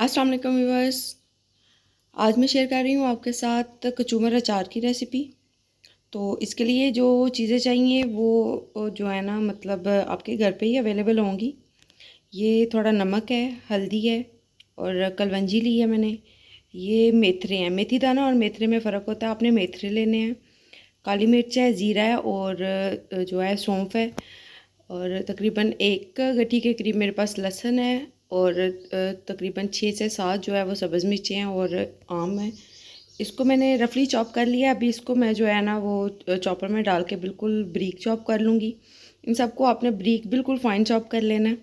अस्सलाम वालेकुम व्यूअर्स। आज मैं शेयर कर रही हूँ आपके साथ कचूमर अचार की रेसिपी। तो इसके लिए जो चीज़ें चाहिए वो जो है ना मतलब आपके घर पे ही अवेलेबल होंगी। ये थोड़ा नमक है, हल्दी है और कलवंजी ली है मैंने। ये मेथरे हैं, मेथी दाना और मेथरे में फ़र्क होता है, आपने मेथरे लेने हैं। काली मिर्च है, ज़ीरा है और जो है सौंफ है। और तकरीबन एक गट्ठी के करीब मेरे पास लहसुन है और तकरीबन 6 से 7 जो है वो सब्ज़ मिर्चें हैं और आम है। इसको मैंने रफली चॉप कर लिया। अभी इसको मैं जो है ना वो चॉपर में डाल के बिल्कुल ब्रीक चॉप कर लूँगी। इन सबको आपने ब्रीक बिल्कुल फाइन चॉप कर लेना है।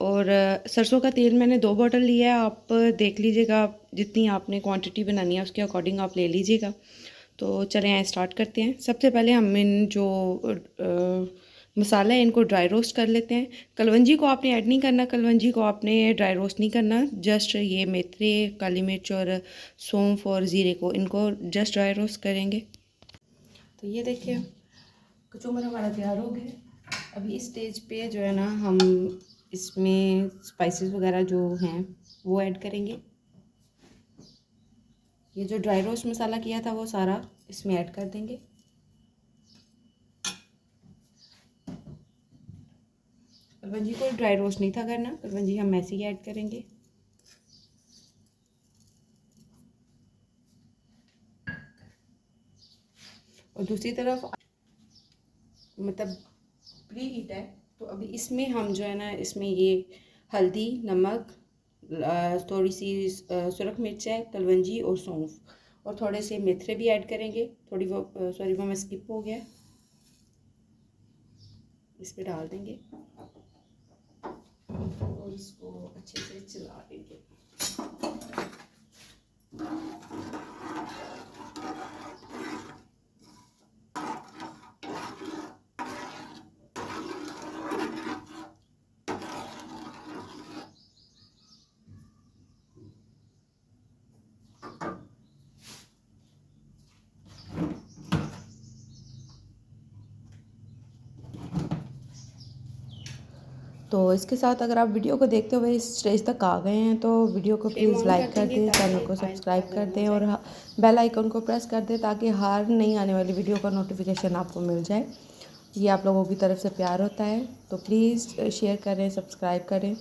और सरसों का तेल मैंने 2 बॉटल लिया है। आप देख लीजिएगा, जितनी आपने क्वांटिटी बनानी है उसके अकॉर्डिंग आप ले लीजिएगा। तो चलें यहाँ स्टार्ट करते हैं। सबसे पहले हम इन जो मसाला है इनको ड्राई रोस्ट कर लेते हैं। कलवंजी को आपने ऐड नहीं करना, कलवंजी को आपने ड्राई रोस्ट नहीं करना। जस्ट ये मेथरे, काली मिर्च और सौंफ और ज़ीरे को इनको जस्ट ड्राई रोस्ट करेंगे। तो ये देखिए कचूमर हमारा तैयार हो गया। अभी इस स्टेज पे जो है ना हम इसमें स्पाइसेस वगैरह जो हैं वो ऐड करेंगे। ये जो ड्राई रोस्ट मसाला किया था वो सारा इसमें ऐड कर देंगे। कलवंजी को ड्राई रोस्ट नहीं था करना, कलवंजी हम ऐसे ही ऐड करेंगे। और दूसरी तरफ मतलब प्री हीट है, तो अभी इसमें हम जो है ना इसमें ये हल्दी, नमक, थोड़ी सी सुरख मिर्च है, कलवंजी और सौंफ और थोड़े से मेथरे भी ऐड करेंगे। थोड़ी वो सॉरी वो मैं स्किप हो गया, इस पे डाल देंगे और इसको अच्छे से चला देंगे। तो इसके साथ अगर आप वीडियो को देखते हुए इस स्टेज तक आ गए हैं तो वीडियो को प्लीज़ लाइक कर दें, चैनल को सब्सक्राइब कर दें और बेल आइकन को प्रेस कर दें ताकि हर नई आने वाली वीडियो का नोटिफिकेशन आपको मिल जाए। ये आप लोगों की तरफ से प्यार होता है, तो प्लीज़ शेयर करें, सब्सक्राइब करें।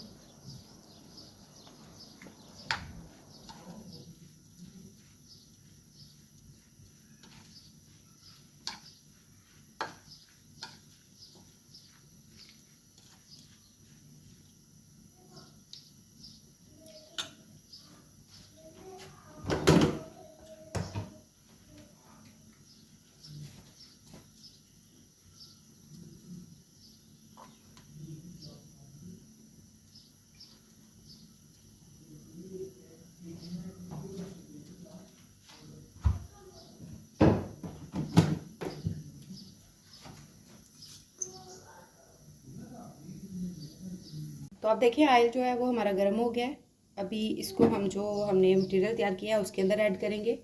तो आप देखिए ऑयल जो है वो हमारा गर्म हो गया है। अभी इसको हम जो हमने मटेरियल तैयार किया है उसके अंदर ऐड करेंगे।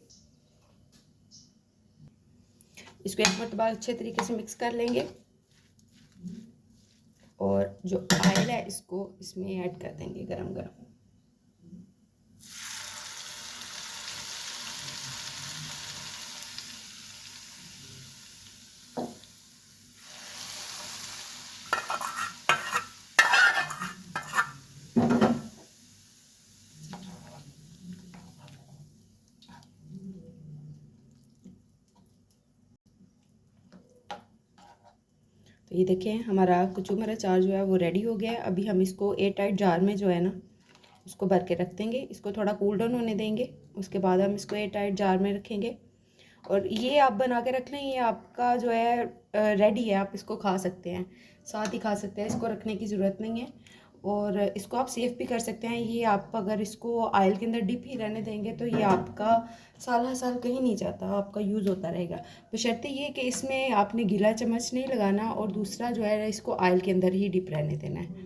इसको एक मरतबा अच्छे तरीके से मिक्स कर लेंगे और जो ऑयल है इसको इसमें ऐड कर देंगे गरम गरम। तो ये देखें हमारा कचूमर अचार जो है वो रेडी हो गया है। अभी हम इसको एयर टाइट जार में जो है ना उसको भर के रख देंगे। इसको थोड़ा कूल डाउन होने देंगे, उसके बाद हम इसको एयर टाइट जार में रखेंगे। और ये आप बना के रख लें, ये आपका जो है रेडी है, आप इसको खा सकते हैं, साथ ही खा सकते हैं, इसको रखने की ज़रूरत नहीं है। और इसको आप सेव भी कर सकते हैं। ये आप अगर इसको ऑयल के अंदर डिप ही रहने देंगे तो ये आपका साल हर साल कहीं नहीं जाता, आपका यूज़ होता रहेगा। बशर्ते ये कि इसमें आपने गीला चम्मच नहीं लगाना और दूसरा जो है इसको ऑयल के अंदर ही डिप रहने देना है।